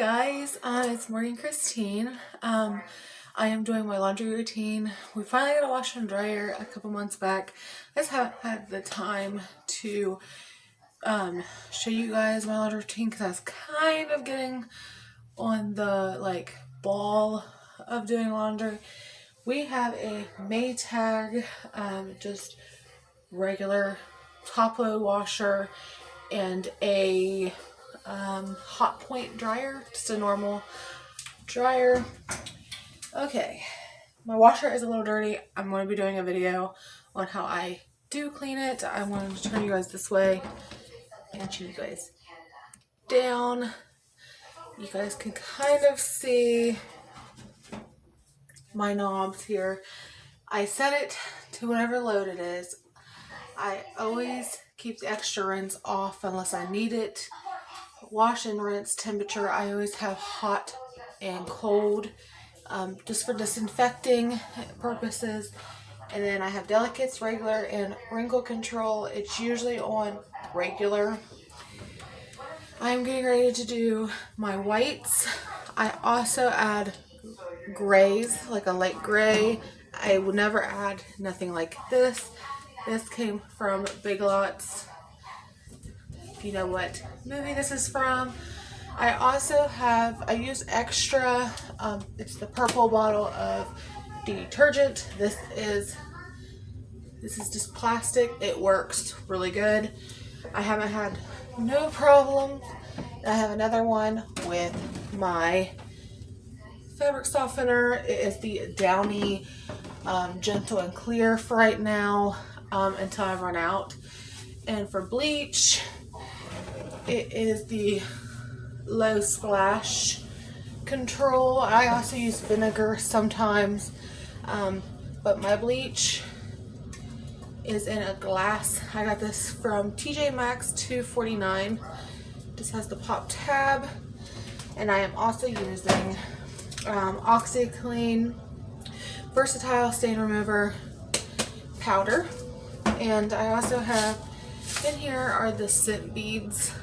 guys, it's Morning Christine. I am doing my laundry routine. We finally got a washer and dryer a couple months back. I just haven't had the time to show you guys my laundry routine because I was kind of getting on the ball of doing laundry. We have a Maytag, just regular top load washer and a hot point dryer, just a normal dryer. Okay, my washer is a little dirty. I'm going to be doing a video on how I do clean it. I wanted to turn you guys this way and show you guys down. You guys can kind of see my knobs here. I set it to whatever load it is. I always keep the extra rinse off unless I need it. Wash and rinse temperature, I always have hot and cold, just for disinfecting purposes. And then I have delicates, regular, and wrinkle control. It's usually on regular. I'm getting ready to do my whites. I also add grays, like a light gray. I would never add nothing like this. This came from Big Lots. If you know what movie this is from. I also I use extra, it's the purple bottle of detergent. This is just plastic. It works really good. I haven't had no problem. I have another one with my fabric softener. It is the Downy Gentle and Clear for right now, until I run out. And for bleach, it is the Low Splash Control. I also use vinegar sometimes, but my bleach is in a glass. I got this from TJ Maxx, $2.49. This has the pop tab, and I am also using OxiClean Versatile Stain Remover powder, and I also have in here are the scent beads.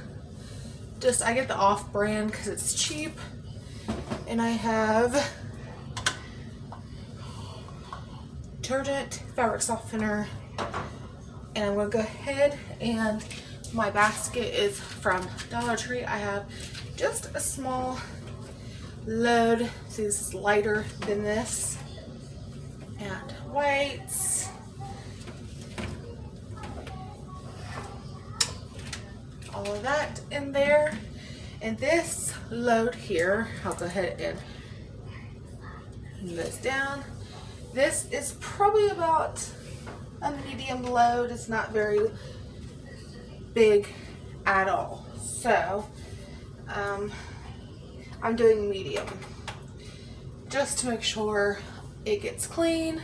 I get the off-brand because it's cheap, and I have detergent, fabric softener, and I'm going to go ahead, and my basket is from Dollar Tree. I have just a small load. See, this is lighter than this, and whites. All of that in there. And this load here, I'll go ahead and move this down. This is probably about a medium load. It's not very big at all. So I'm doing medium just to make sure it gets clean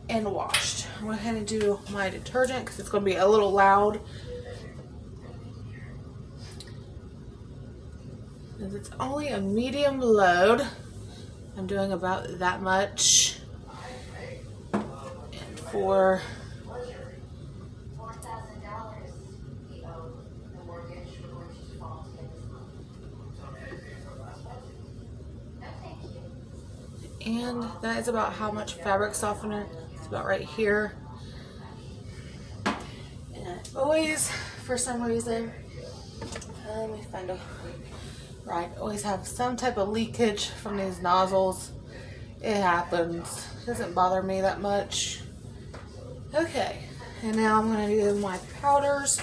and washed. I'm going to go ahead and do my detergent because it's going to be a little loud. Since it's only a medium load, I'm doing about that much. And for that is about how much fabric softener. It's about right here. And I always, for some reason, let me find a always have some type of leakage from these nozzles. It happens. It doesn't bother me that much. Okay, and now I'm going to do my powders.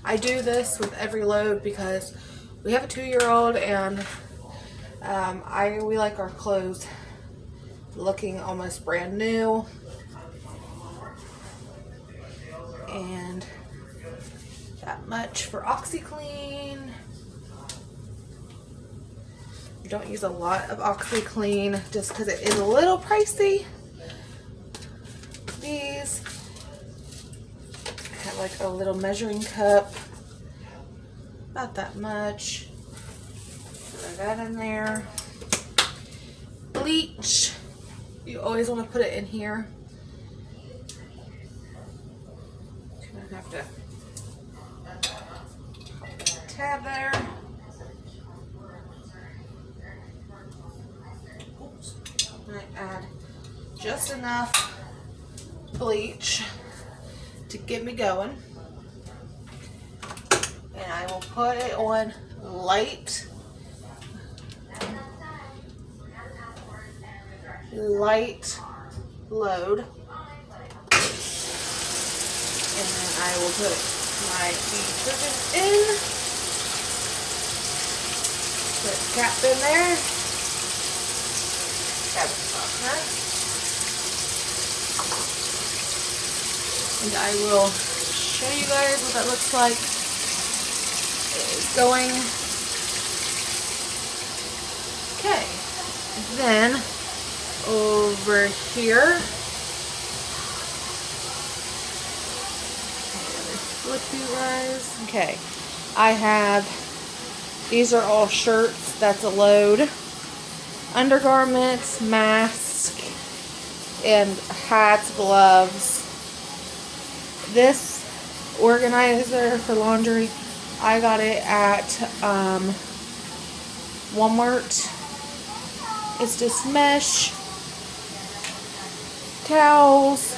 I do this with every load because we have a 2-year-old, and we like our clothes looking almost brand new. And that much for OxiClean. Don't use a lot of OxiClean just because it is a little pricey. These, I have like a little measuring cup, about that much. Throw that in there. Bleach, you always want to put it in here. You don't have to tab there. just enough bleach to get me going. And I will put it on light load. And then I will put my detergent in. Put the cap in there. And I will show you guys what that looks like. It's going. Okay. Then over here. Flip you guys. Okay. I have, these are all shirts. That's a load. Undergarments, mask, and hats, gloves. This organizer for laundry, I got it at Walmart. It's just mesh towels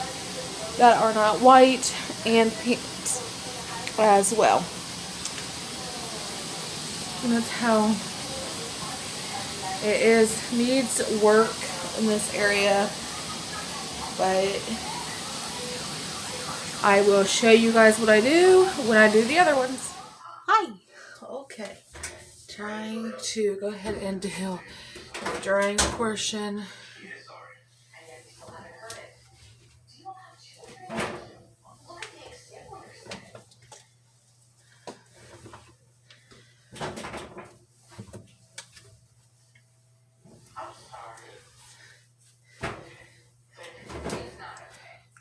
that are not white and pants as well. And that's how it is. Needs work in this area, but I will show you guys what I do when I do the other ones. Hi. Okay. Trying to go ahead and do the drying portion.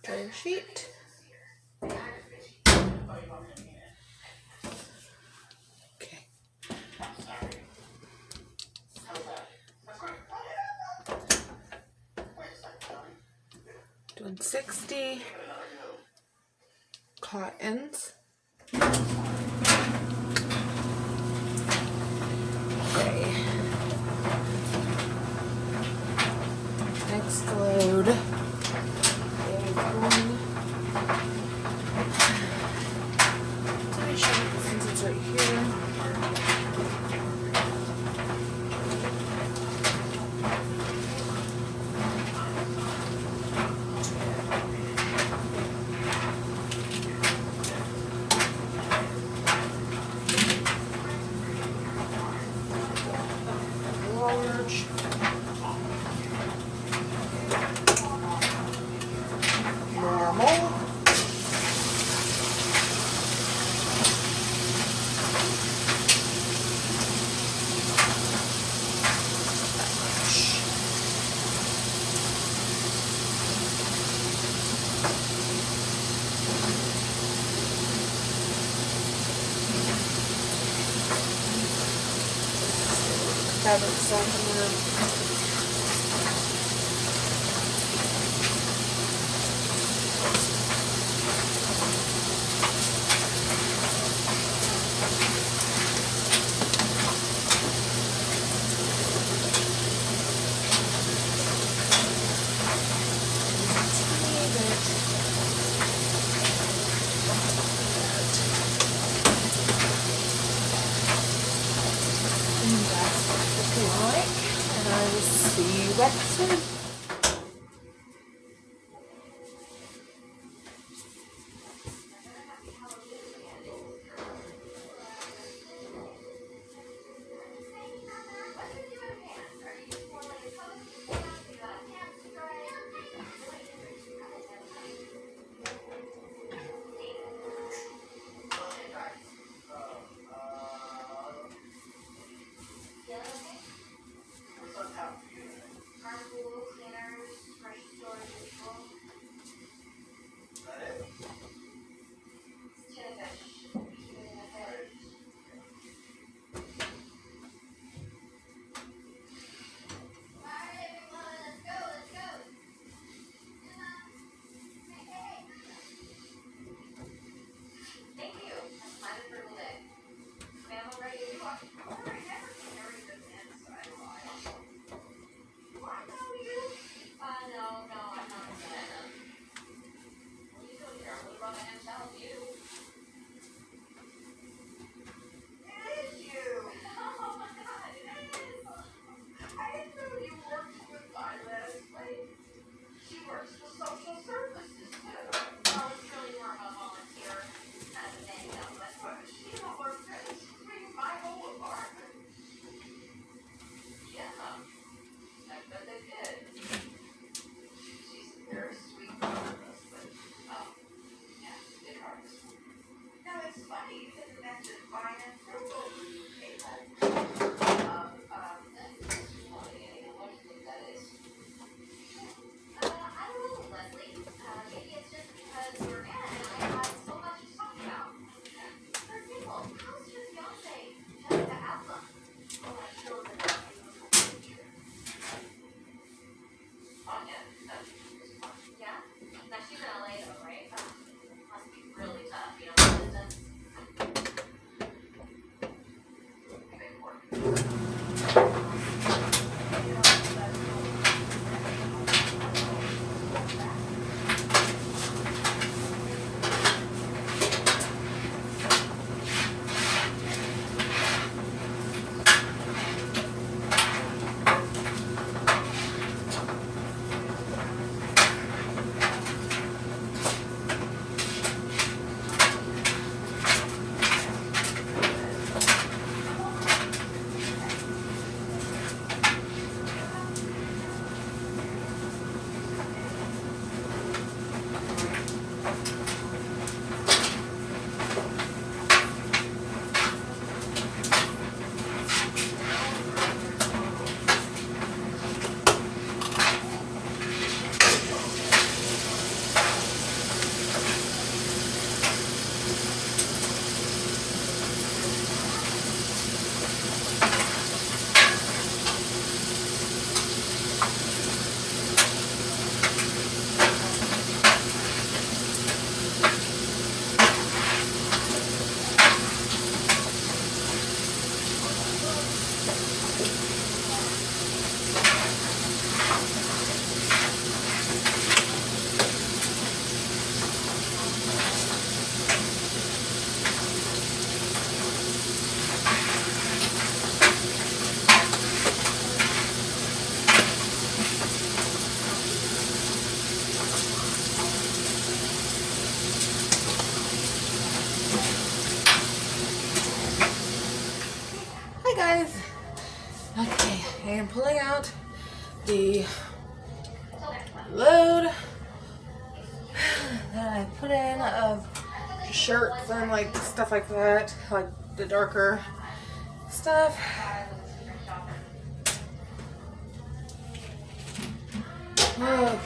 Dryer sheet. Okay. Doing 60 cottons. Okay. Next load is going. Let me show you since it's right here. Large. Normal. Fabric softener. And I will see you back soon. Hi guys. Okay, I am pulling out the load that I put in of shirts and like stuff like that, like the darker stuff. Okay.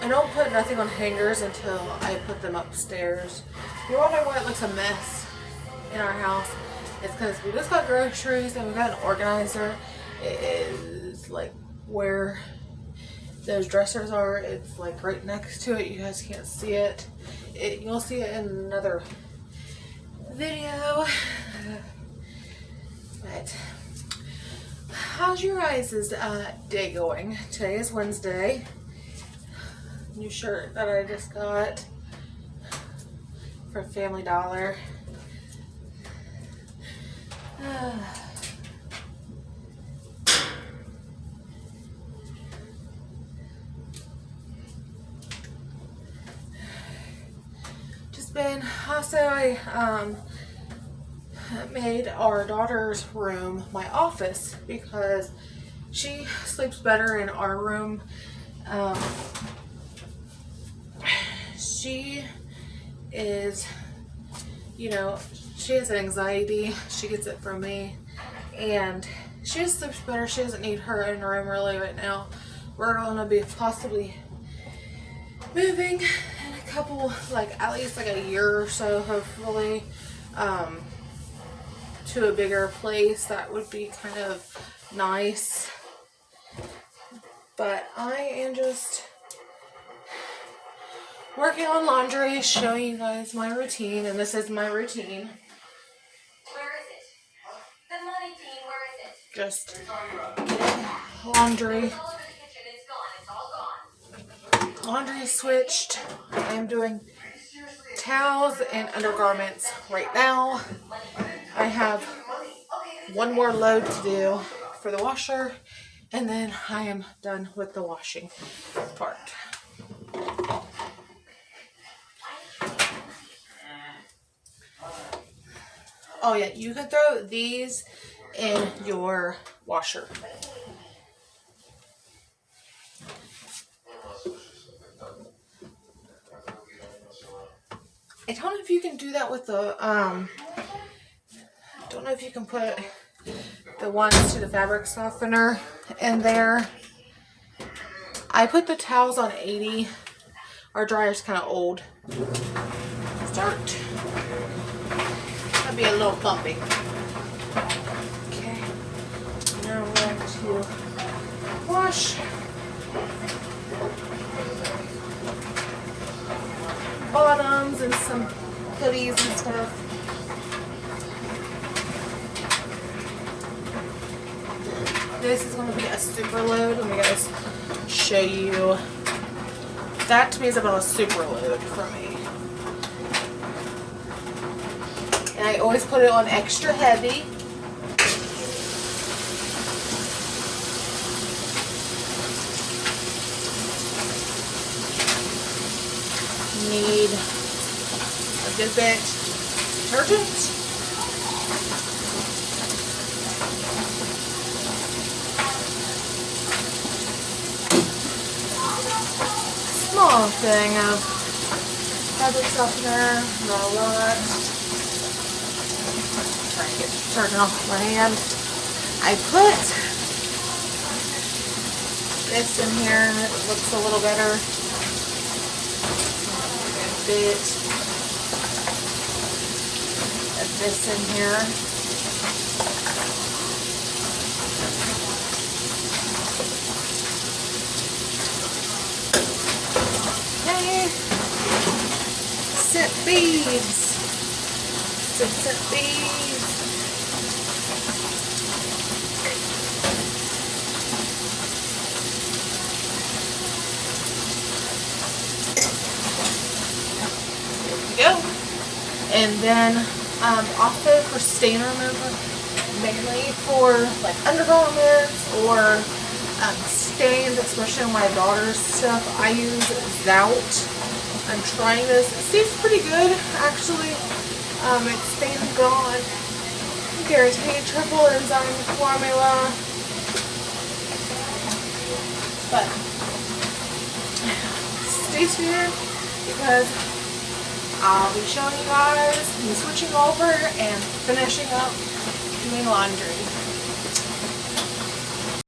I don't put nothing on hangers until I put them upstairs. You're wondering why it looks a mess in our house? It's because we just got groceries and we got an organizer. It is like where those dressers are. It's like right next to it. You guys can't see it. You'll see it in another video. But how's your guys' day going? Today is Wednesday. New shirt that I just got for Family Dollar. Just been also I made our daughter's room my office because she sleeps better in our room. She is, you know, she has anxiety. She gets it from me. And she just sleeps better. She doesn't need her in her room really right now. We're going to be possibly moving in a couple, like at least like a year or so, hopefully, to a bigger place. That would be kind of nice. But I am just working on laundry, showing you guys my routine, and this is my routine. Where is it? The money team, where is it? Just laundry. It's all over the kitchen, it's gone, it's all gone. Laundry is switched. I am doing towels and undergarments right now. I have one more load to do for the washer, and then I am done with the washing part. Oh yeah, you can throw these in your washer. I don't know if you can do that with the, don't know if you can put the ones to the fabric softener in there. I put the towels on 80. Our dryer's kind of old. Start. That'll be a little bumpy. Okay. Now we're going to wash. Bottoms and some hoodies and stuff. This is going to be a super load. Let me guys show you. That to me is about a super load for me. And I always put it on extra heavy. Need a good bit of detergent. Small thing of fabric softener, not a lot. Try and get the detergent off my hand. I put this in here and it looks a little better. A bit of this in here. Okay. Scent beads. Scent beads. Go. And then also for stain remover, mainly for like undergarments or stains, especially on my daughter's stuff, I use Zout. I'm trying this. It seems pretty good actually. It's stain gone, guaranteed triple enzyme formula. But stay tuned because I'll be showing you guys me switching over and finishing up doing laundry.